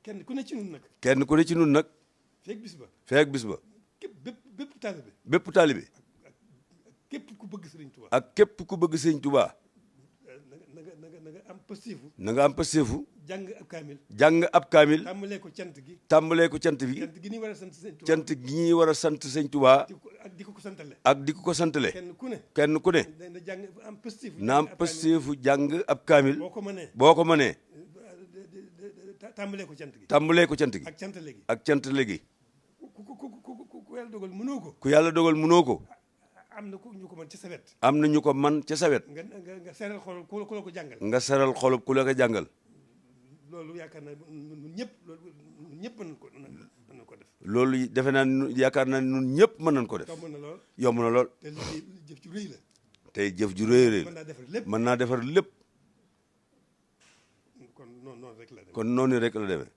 kenn ku ne ci nun nag. kenn ku ne ci nun nag. feeg bis ba. feeg bis ba. képp bépp taalibe. bépp taalibe. képp ku bëgg Sëriñ Tuubaa. ak képp ku bëgg Sëriñ Tuubaa. na nga am pasteefu. na nga am pasteefu. jàng ab kaamil. jàng ab kaamil. tàmbalee ko cant gi. tàmbalee ko cant bi. cant gi ñuy war a sant Sëriñ Tuubaa. cant gi ñuy war a sant Sëriñ Tuubaa. ak di ko santale. ak di ko santale. kenn ku ne. kenn ku ne. na jàng am pasteefu. na am pasteefu jàng ab kaamil. boo ko mënee. boo ko mënee. tàmbalee ko cant gi. tàmbalee ko cant gi. ak cantale gi. ak cantale gi. ku yàlla dogal mënoo ko. ku yàlla dogal mënoo ko. am na ñu ko mën ca sa wet. am na ñu ko man ca sa wet. nga seral xol ku la ko jàngal. nga seral xolub ku la ko jàngal. loolu yaakaar naa ñun ñëpp ñun ñëpp mën nañ ko def. loolu defe naa yaakaar naa ñun ñëpp mën nañ ko def. yomb na lool. yomb na lool. te liggéey jëf ju rëy la. tey jëf ju rëy rëy. mën naa defar lépp. mën naa defar lépp. kon noonu rek la demee. kon noonu rek la demee.